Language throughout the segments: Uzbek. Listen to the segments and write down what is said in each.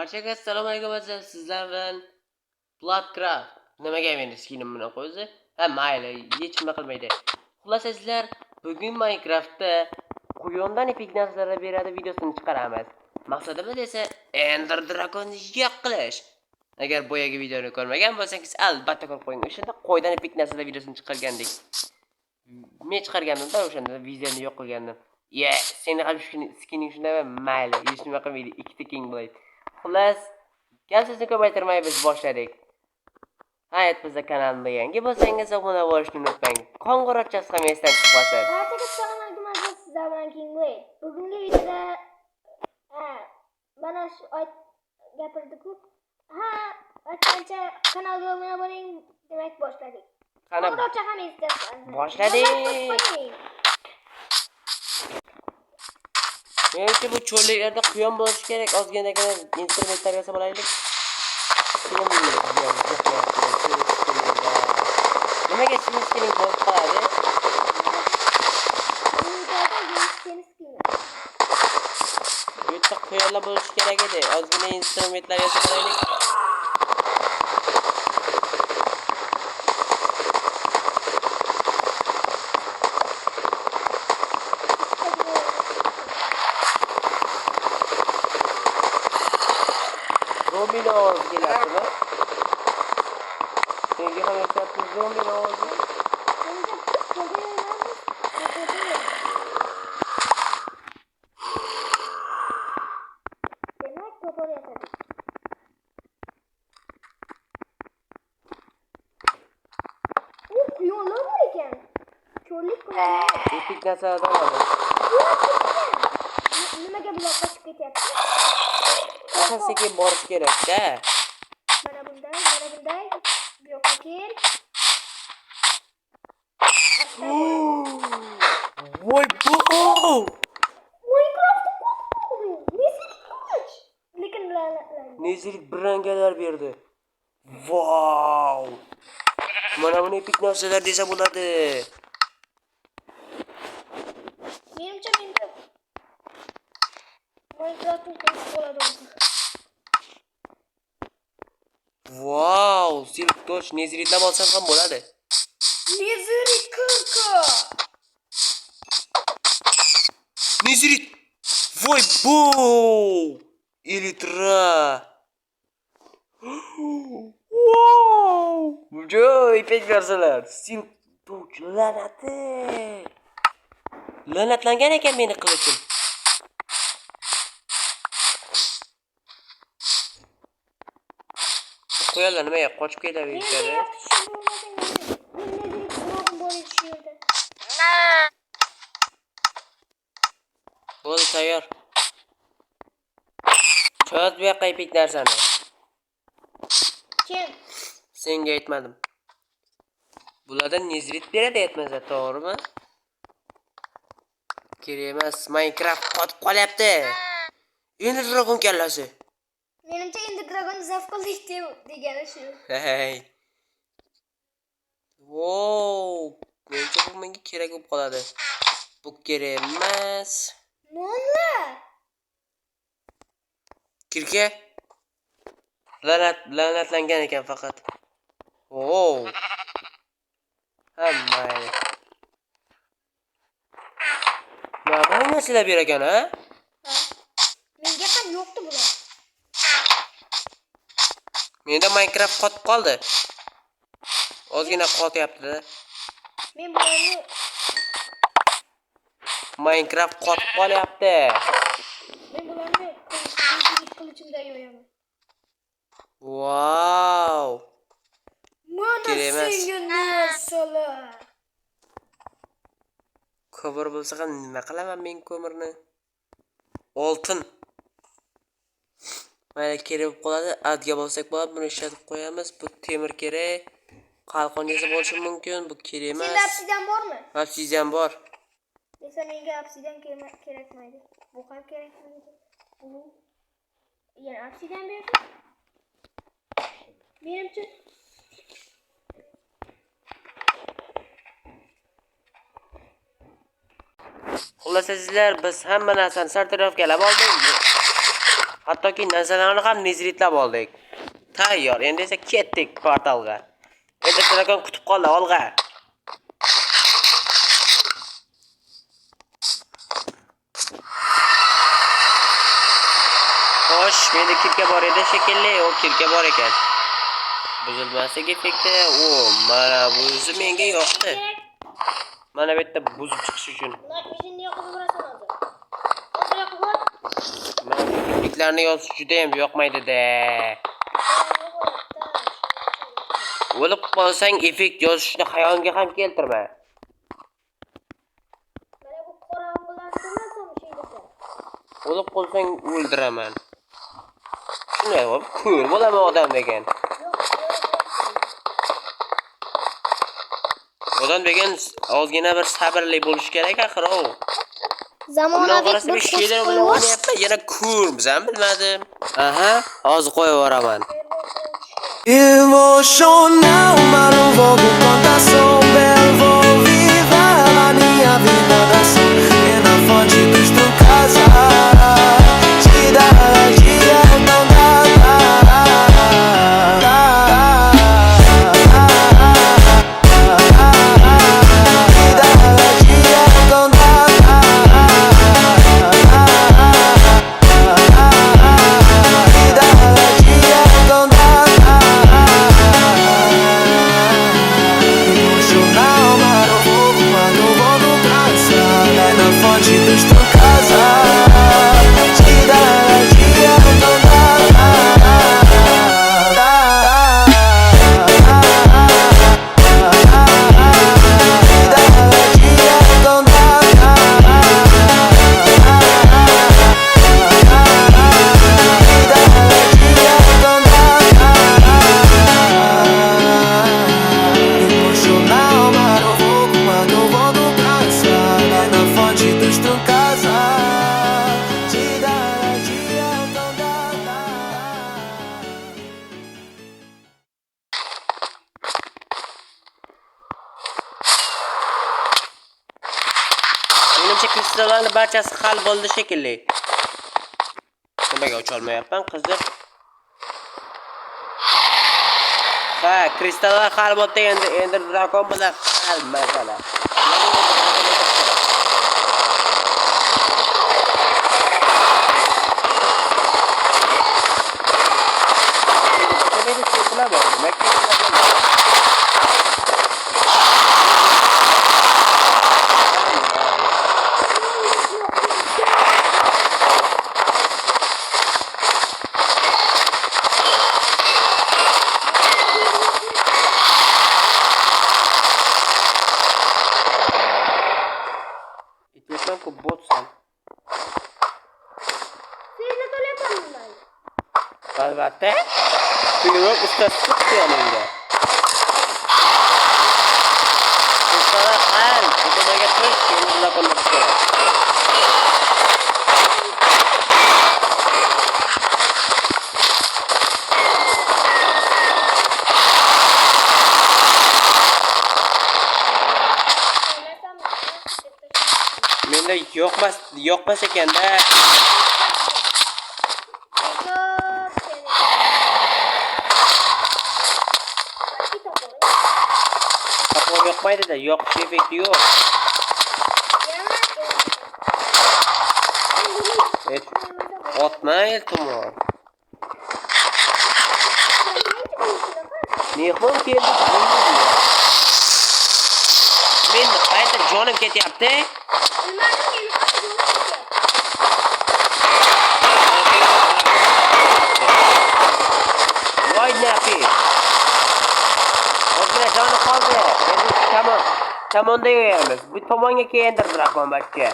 Barchaga assalomu alaykum azizlar. Sizlar bilan Bloodcraft nimaga meni skinim bilan qo'ydi? Ha, mayli, hech nima qilmaydi. Xullas sizlar, bugun Minecraftda quyondan epik narsalar beradi videosini chiqaramiz. Maqsadimiz esa Ender Dragonni yo'q qilish. Agar boyagi videoni ko'rmagan bo'lsangiz, albatta ko'rib qo'ying. O'shanda qo'ydan epik narsalar videosini chiqargandik. Men chiqargandim-da, o'shanda videoni yo'q qilgandim. Seni ham skining shunday mayli, hech nima qilmaydi. Ikkita king blade. Xullas, gap so'zni ko'paytirmay biz boshladik. Hayat bizda kanalga yangi bo'lsangiz obuna bo'lishni unutmang. Qo'ng'iroqchasi ham esdan chiqmasin. Barchaga assalomu alaykum aziz sizlar bilan King Blade. Bugungi videoda mana shu gapirdik-ku. Aytgancha kanalga obuna bo'ling, demak boshladik. Qo'ng'iroqcha ham esdan boshladik. Menimcha bu cho'lliklarda quyon bo'lishi kerak. Ozginagina instrumentlar yasab olaylik. Nimaga skining bo'lib qoladi? Bu yerda quyonlar bo'lishi kerak edi. Ozgina instrumentlar yasab olaylik. Dominoz geladimi? Senga ham aytyapti dominoz. Quyonlar bor ekan. Cho'llik quyonlar. Epik narsalardan oldim. Nimaga bular qochib ketyapti? Asosiga borish kerak-da. Mana bunday. Bu yoqqa kel. Voy bu! Minecraft qo'sh. Lekin Nezilik brangalar berdi. Wow! Mana buni epik narsalar desa bo'ladi. Menimcha Minecraft'ni qo'yib bo'ladi. Wow! Silk torch neziritlab olsam ham bo'ladi. Nezirit kirka. Nezirit! Voy bu! Elitra! Wow! Joy epik narsalar. Silk torch lanati. Lanatlangan ekan meni qilichim. Qo'ylar nimaga qochib ketaverishadi? Bo'ldi, tayyor. Cho'z bu yoqqa epik narsani. Kim? Senga aytmadim. Bulardan nezrit beradi aytmasa, to'g'rimi? Kerak emas, Minecraft qotib qolyapti. Endi dragon kallasi. Menimcha endi dragon zaf qildik degani shu. Hey. Wow. Menimcha bu menga kerak bo'lib qoladi. Bu kerak emas. Nonlar. Kirka. Lanatlangan ekan faqat. Wow. Hammayli. Nima narsalar ber ekan, ha? Menga ham yo'qdi bular. Menda Minecraft qotib qoldi. Ozgina qotyapti-da. Men bularni Minecraft qotib qolyapti. qilichimda yo'yaman. Wow. Mana senga narsalar. Ko'mir bo'lsa ham nima qilaman men ko'mirni? Oltin. Mayli, kerak bo'lib qoladi. Adga bo'lsak bo'ladi, buni ishlatib qo'yamiz. Bu temir kerak. Qalqon desa bo'lishi mumkin. Bu kerak emas. Senda obsidian bormi? Obsidian bor. Desa menga obsidian kerakmaydi. Bu ham kerakmaydi. Bu yana obsidian berdi. Menimcha Xullas sizlar, biz hamma narsani sartarafgalab oldik. Hattoki narsalarni ham nezritlab oldik. Tayyor. Endi esa ketdik portalga. Endi dragon kutib qoldi, olg'a. Xo'sh, menda kirka bor edi shekilli, o kirka bor ekan. Buzilmaslik effekti, mana buzi menga yoqdi. Mana bu yerda buzib chiqish uchun. Night vision yoqib ko'rasan hozir. Hozir yoqib ko'r. Mana bu effektlarni yozish juda ham yoqmaydi-da. O'lib qolsang effekt yozishni xayolga ham keltirma. Mana bu qorong'ilasam sheyda. O'lib qolsang o'ldiraman. Shunday bo'lib, ko'r bo'laman odam degan. Odam degan ozgina bir sabrli bo'lish kerak axir u. Zamonaviy bir şeyler bilan o'ynayapman, yana ko'rmizam, bilmadim. Aha, hozir qo'yib yuboraman. Emocional, mas não vou com contação. Belo, vou viver a minha vida da ação. E na fonte dos tu casa, te dá dia, não dá. Menimcha kristallarning barchasi hal bo'ldi shekilli. Nimaga ucha olmayapman, qiziq. Ha, kristallar hal bo'ldi endi drakon bilan hal masala. Itmekten ku botsan. Sizle to'layapman bundan. Albatta. Kuyruq ustasi chiqdi yonimda. Ustalar hal, ko'maga tush, endi ularni kerak. Menda yoqmas ekanda. Topor yoqmaydi-da, yoqish effekti yo'q. Otma iltimos. Mehmon keldi. Men qayta jonim ketyapti. Voy nafi. O'zbekiston joni qoldi. Endi tomonda yo'yamiz. Bu tomonga keyindir drakon bachcha.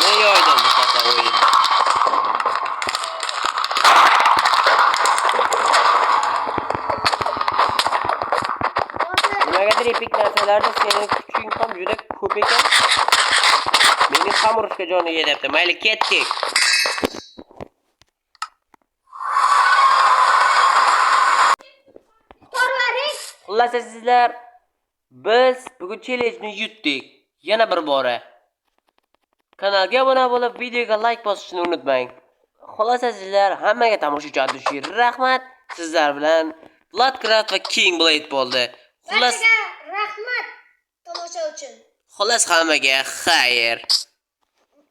Ne yoydun bu sefer oyunda? Nimagadir epik narsalarda sening kuching ham juda ko'p ekan. Meni ham urishga joni yetibdi. Mayli ketdik. Xullas sizlar, biz bugun challenge yutdik. Yana bir bora. Kanalga obuna bo'lib, videoga like bosishni unutmang. Xullas sizlar, hammaga tomoshadan rahmat. Sizlar bilan Bloodcraft va King Blade bo'ldi. Xullas Barchaga rahmat tomosha uchun. Xullas hammaga xayr.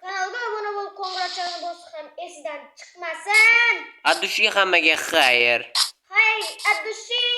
Kanalga obuna bo'lib, qo'ng'iroqchani bosish ham esidan chiqmasin. Adushiga hammaga xayr. Hay, adushi.